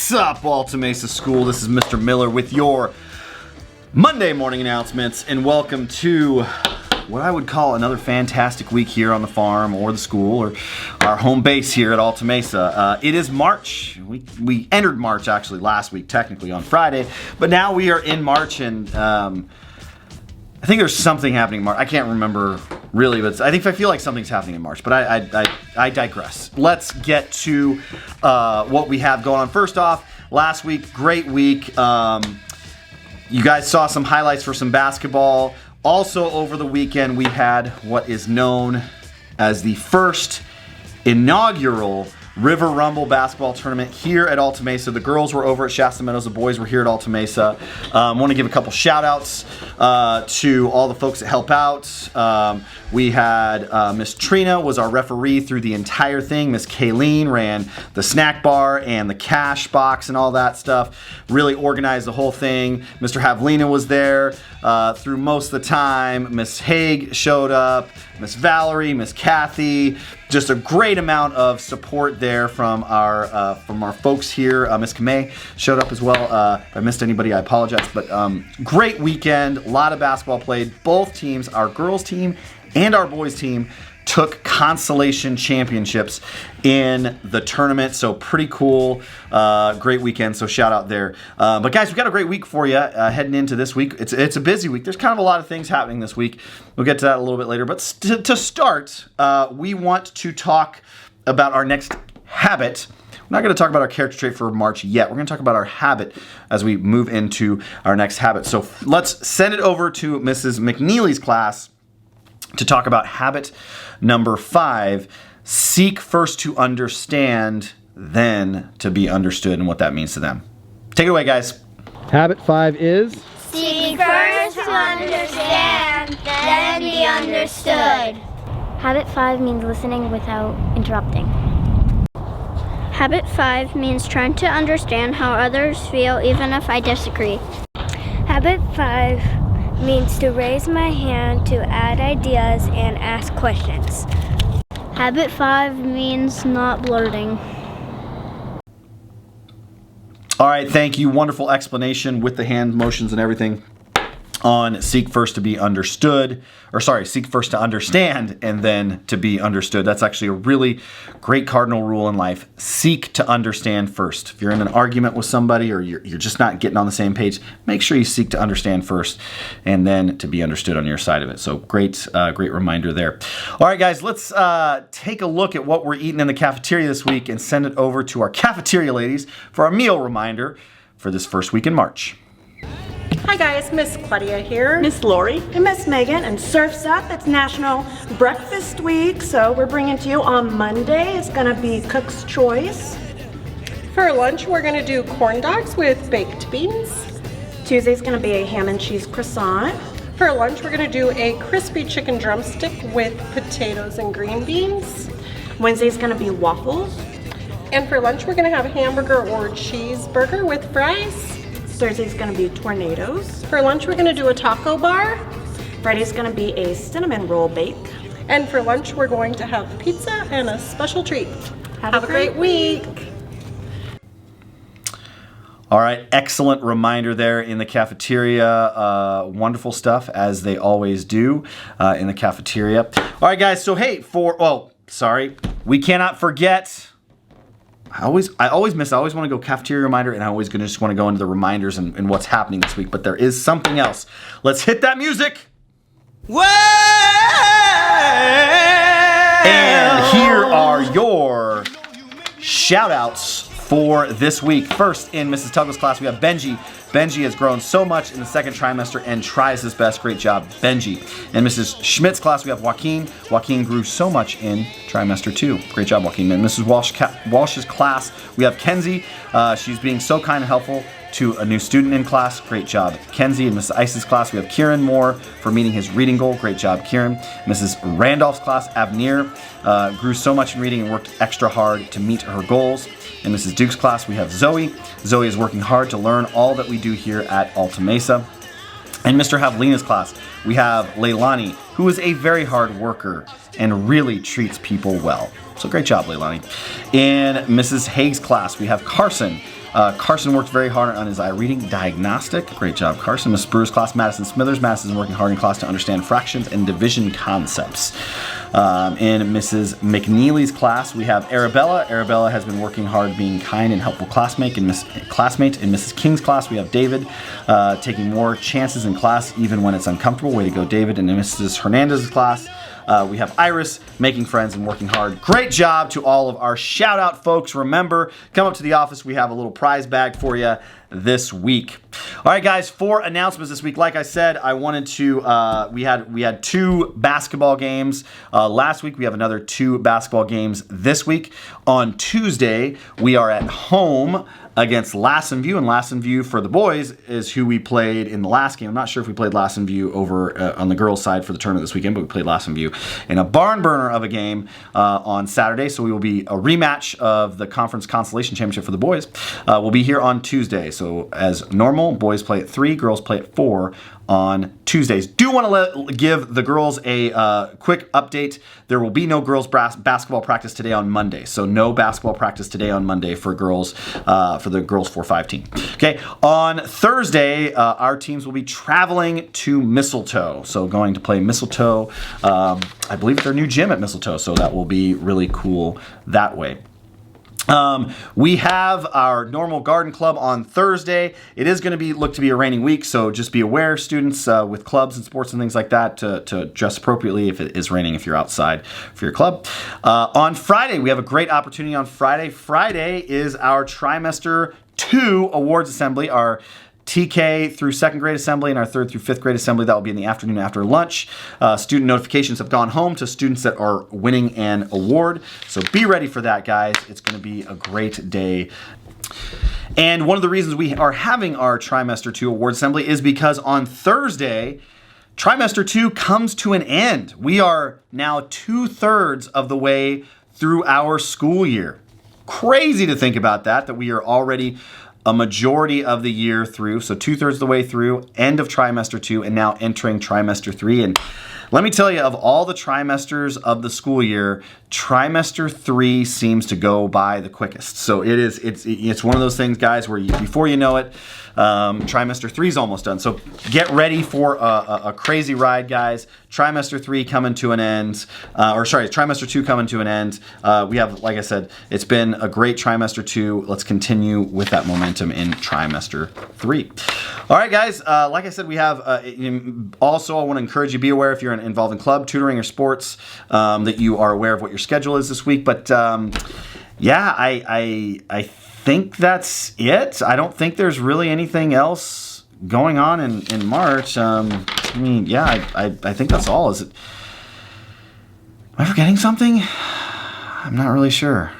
What's up, Alta Mesa School? This is Mr. Miller with your Monday morning announcements, and welcome to what I would call another fantastic week here on the farm or the school or our home base here at Alta Mesa. It is March. We entered March actually last week, technically on Friday, but now we are in March, and I think there's something happening in March. I can't remember really, but I feel like something's happening in March, but I digress. Let's get to what we have going on. First off, last week, great week. You guys saw some highlights for some basketball. Also over the weekend, we had what is known as the first inaugural River Rumble basketball tournament here at Alta Mesa. The girls were over at Shasta Meadows. The boys were here at Alta Mesa. I want to give a couple shout outs to all the folks that help out. We had Miss Trina was our referee through the entire thing. Miss Kayleen ran the snack bar and the cash box and all that stuff. Really organized the whole thing. Mr. Havlina was there through most of the time. Miss Haig showed up. Miss Valerie, Miss Kathy. Just a great amount of support there from our folks here. Miss Kamei showed up as well. If I missed anybody, I apologize. But great weekend. A lot of basketball played. Both teams, our girls team and our boys team, took consolation championships in the tournament. So pretty cool. Great weekend. So shout out there. But guys, we've got a great week for you heading into this week. It's a busy week. There's kind of a lot of things happening this week. We'll get to that a little bit later. But to start, we want to talk about our next habit. We're not going to talk about our character trait for March yet. We're going to talk about our habit as we move into our next habit. So let's send it over to Mrs. McNeely's class to talk about habit number 5, seek first to understand, then to be understood, and what that means to them. Take it away, guys. Habit 5 is? Seek first to understand, then be understood. Habit 5 means listening without interrupting. Habit 5 means trying to understand how others feel even if I disagree. Habit 5 means to raise my hand to add ideas and ask questions. Habit 5 means not blurting. All right, thank you. Wonderful explanation with the hand motions and everything on seek first to be understood, seek first to understand and then to be understood. That's actually a really great cardinal rule in life. Seek to understand first. If you're in an argument with somebody or you're just not getting on the same page, make sure you seek to understand first and then to be understood on your side of it. So great reminder there. All right, guys, let's take a look at what we're eating in the cafeteria this week and send it over to our cafeteria ladies for our meal reminder for this first week in March. Hi guys, Miss Claudia here. Miss Lori. And Miss Megan. And Surf's Up, it's National Breakfast Week, so we're bringing to you on Monday. It's gonna be Cook's Choice. For lunch, we're gonna do corn dogs with baked beans. Tuesday's gonna be a ham and cheese croissant. For lunch, we're gonna do a crispy chicken drumstick with potatoes and green beans. Wednesday's gonna be waffles. And for lunch, we're gonna have a hamburger or cheeseburger with fries. Thursday's gonna be tornadoes. For lunch, we're gonna do a taco bar. Friday's gonna be a cinnamon roll bake. And for lunch, we're going to have pizza and a special treat. Have a great week. All right, excellent reminder there in the cafeteria. Wonderful stuff, as they always do in the cafeteria. All right, guys, so hey, we cannot forget. I always want to go cafeteria reminder, and I always just want to go into the reminders and what's happening this week, but there is something else. Let's hit that music. Well, and here are your shout outs for this week. First, in Mrs. Tuggle's class, we have Benji. Benji has grown so much in the second trimester and tries his best. Great job, Benji. In Mrs. Schmidt's class, we have Joaquin. Joaquin grew so much in trimester 2. Great job, Joaquin. In Mrs. Walsh's class, we have Kenzie. She's being so kind and helpful to a new student in class. Great job, Kenzie. In Mrs. Ice's class, we have Kieran Moore for meeting his reading goal. Great job, Kieran. Mrs. Randolph's class, Avnir grew so much in reading and worked extra hard to meet her goals. In Mrs. Duke's class, we have Zoe. Zoe is working hard to learn all that we do here at Alta Mesa. In Mr. Havlina's class, we have Leilani, who is a very hard worker and really treats people well. So great job, Leilani. In Mrs. Haig's class, we have Carson. Carson worked very hard on his reading diagnostic. Great job, Carson. Miss Brewer's class, Madison Smithers. Madison's working hard in class to understand fractions and division concepts. In Mrs. McNeely's class, we have Arabella. Arabella has been working hard being kind and helpful classmate. In Mrs. King's class, we have David, taking more chances in class even when it's uncomfortable. Way to go, David. And in Mrs. Hernandez's class, we have Iris, making friends and working hard. Great job to all of our shout out folks. Remember, come up to the office. We have a little prize bag for you this week. All right, guys, 4 announcements this week. Like I said, I wanted to, we had 2 basketball games last week. We have another 2 basketball games this week. On Tuesday, we are at home against Lassen View, and Lassen View for the boys is who we played in the last game. I'm not sure if we played Lassen View over on the girls' side for the tournament this weekend, but we played Lassen View in a barn burner of a game on Saturday. So we will be a rematch of the Conference Consolation Championship for the boys. We'll be here on Tuesday. So as normal, boys play at 3, girls play at 4 on Tuesdays. Do want to give the girls a quick update. There will be no girls basketball practice today on Monday. So no basketball practice today on Monday for girls, for the girls 4-5 team. Okay, on Thursday, our teams will be traveling to Mistletoe. So going to play Mistletoe, I believe at their new gym at Mistletoe. So that will be really cool that way. We have our normal garden club on Thursday. It is going to look to be a raining week, so just be aware, students, with clubs and sports and things like that, to dress appropriately if it is raining if you're outside for your club. On Friday, we have a great opportunity on Friday. Friday is our trimester 2 awards assembly, our TK through 2nd grade assembly and our 3rd through 5th grade assembly. That will be in the afternoon after lunch. Student notifications have gone home to students that are winning an award. So be ready for that, guys. It's going to be a great day. And one of the reasons we are having our trimester 2 award assembly is because on Thursday, trimester 2 comes to an end. We are now 2/3 of the way through our school year. Crazy to think about that we are already a majority of the year through, so 2/3 of the way through, end of trimester 2, and now entering trimester 3. And let me tell you, of all the trimesters of the school year, trimester 3 seems to go by the quickest. So it's one of those things, guys, where before you know it, trimester 3 is almost done. So get ready for a crazy ride, guys. Trimester 3 coming to an end, trimester 2 coming to an end. We have, like I said, it's been a great trimester 2. Let's continue with that momentum in trimester 3. All right, guys, like I said, we have, also I want to encourage you, be aware if you're involved in club, tutoring, or sports, that you are aware of what your schedule is this week. But yeah, I think that's it. I don't think there's really anything else going on in March. I mean, yeah, I think that's all. Am I forgetting something? I'm not really sure.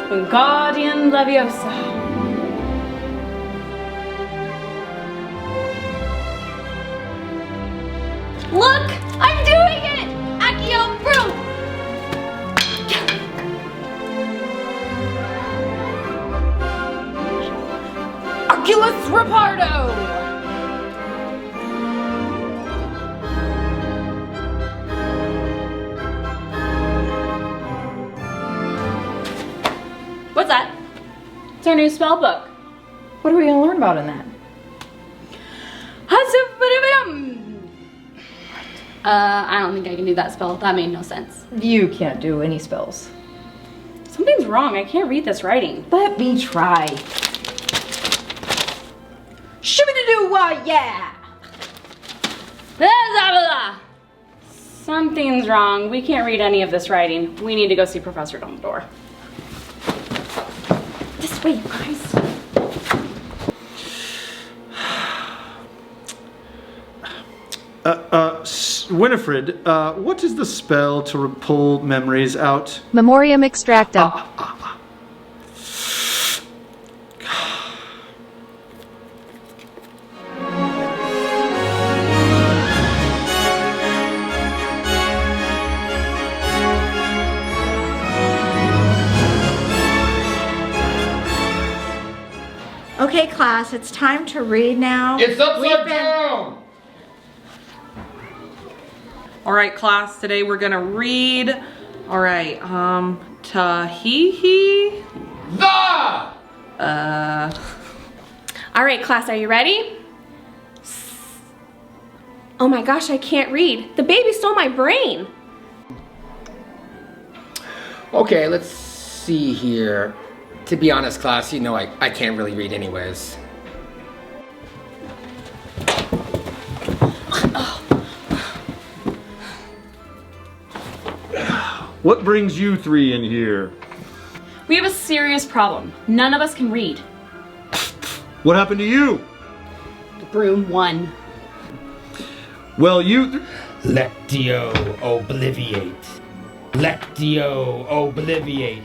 Wingardium Leviosa. Look! I'm doing it! Accio Brew! Oculus Repardo. What's that? It's our new spell book. What are we going to learn about in that? I don't think I can do that spell. That made no sense. You can't do any spells. Something's wrong. I can't read this writing. Let me try. Shibby-doo-wah, yeah! Something's wrong. We can't read any of this writing. We need to go see Professor Dumbledore. This way, you guys. Winifred, what is the spell to pull memories out? Memoriam extractum. class, it's time to read now. It's upside down! All right, class, today we're gonna read, all right, Tahihi. The! All right, class, are you ready? Oh my gosh, I can't read. The baby stole my brain. Okay, let's see here. To be honest, class, you know I can't really read anyways. What brings you three in here? We have a serious problem. None of us can read. What happened to you? The broom won. Well, you... Lectio obliviate. Lectio obliviate.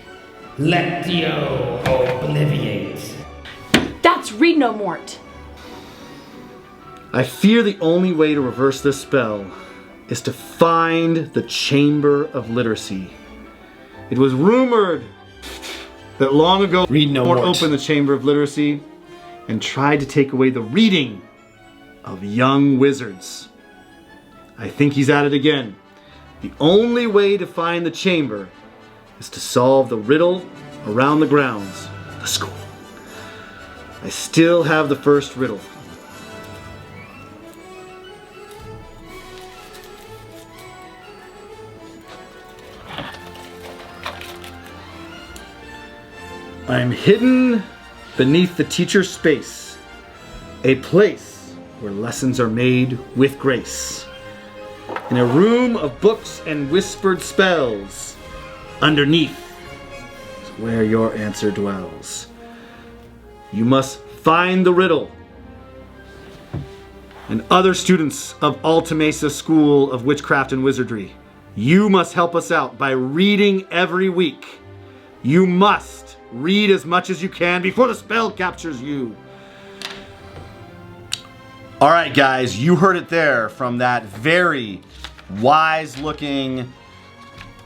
Lectio obliviate. That's read no mort. I fear the only way to reverse this spell is to find the Chamber of Literacy. It was rumored that long ago Read no Lord mort. opened the Chamber of Literacy and tried to take away the reading of young wizards. I think he's at it again. The only way to find the chamber is to solve the riddle around the grounds of the school. I still have the first riddle. I'm hidden beneath the teacher's space, a place where lessons are made with grace. In a room of books and whispered spells, underneath is where your answer dwells. You must find the riddle. And other students of Alta Mesa School of Witchcraft and Wizardry, you must help us out by reading every week. You must read as much as you can before the spell captures you. All right, guys, you heard it there from that very wise-looking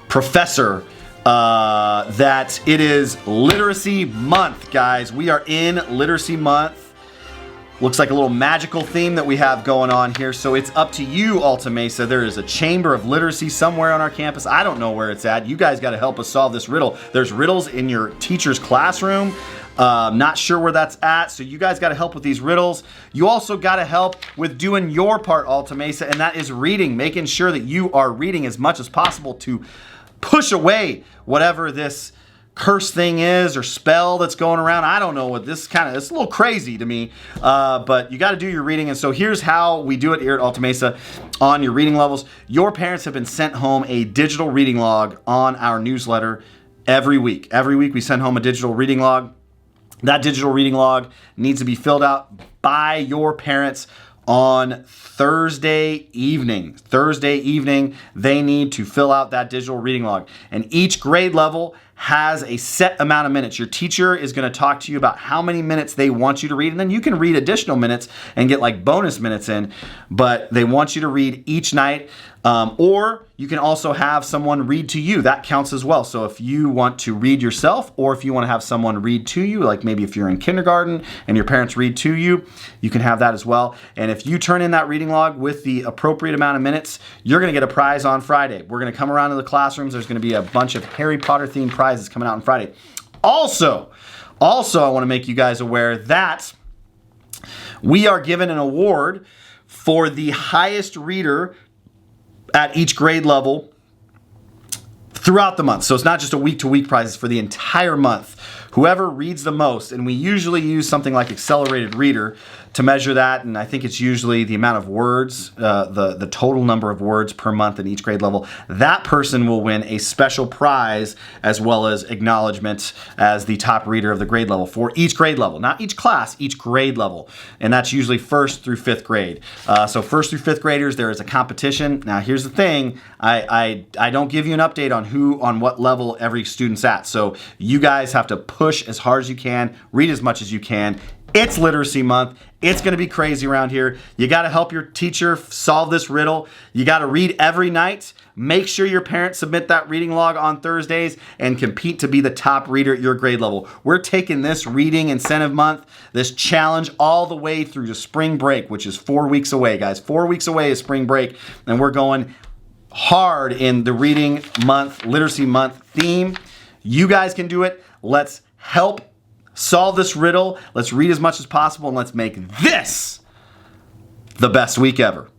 professor that it is Literacy Month, guys. We are in Literacy Month. Looks like a little magical theme that we have going on here. So it's up to you, Alta Mesa. There is a Chamber of Literacy somewhere on our campus. I don't know where it's at. You guys got to help us solve this riddle. There's riddles in your teacher's classroom. Not sure where that's at, so you guys got to help with these riddles. You also got to help with doing your part, Alta Mesa, and that is reading, making sure that you are reading as much as possible to push away whatever this curse thing is or spell that's going around. I don't know what this it's a little crazy to me, but you got to do your reading. And so here's how we do it here at Alta Mesa on your reading levels. Your parents have been sent home a digital reading log on our newsletter every week. Every week we send home a digital reading log. That digital reading log needs to be filled out by your parents on Thursday evening. Thursday evening, they need to fill out that digital reading log. And each grade level has a set amount of minutes. Your teacher is going to talk to you about how many minutes they want you to read, and then you can read additional minutes and get like bonus minutes in, but they want you to read each night. Or you can also have someone read to you. That counts as well. So if you want to read yourself, or if you want to have someone read to you, like maybe if you're in kindergarten and your parents read to you, you can have that as well. And if you turn in that reading log with the appropriate amount of minutes, you're going to get a prize on Friday. We're going to come around to the classrooms. There's going to be a bunch of Harry Potter themed prizes coming out on Friday. Also, I want to make you guys aware that we are given an award for the highest reader at each grade level throughout the month. So it's not just a week-to-week prize, it's for the entire month. Whoever reads the most, and we usually use something like Accelerated Reader to measure that, and I think it's usually the amount of words, the total number of words per month in each grade level. That person will win a special prize as well as acknowledgement as the top reader of the grade level for each grade level. Not each class, each grade level. And that's usually 1st through 5th grade. So 1st through 5th graders, there is a competition. Now here's the thing, I don't give you an update on what level every student's at. So you guys have to push as hard as you can, read as much as you can. It's Literacy Month. It's going to be crazy around here. You got to help your teacher solve this riddle. You got to read every night. Make sure your parents submit that reading log on Thursdays and compete to be the top reader at your grade level. We're taking this reading incentive month, this challenge, all the way through to spring break, which is 4 weeks away, guys. 4 weeks away is spring break, and we're going hard in the reading month, literacy month theme. You guys can do it. Let's help solve this riddle. Let's read as much as possible, and let's make this the best week ever.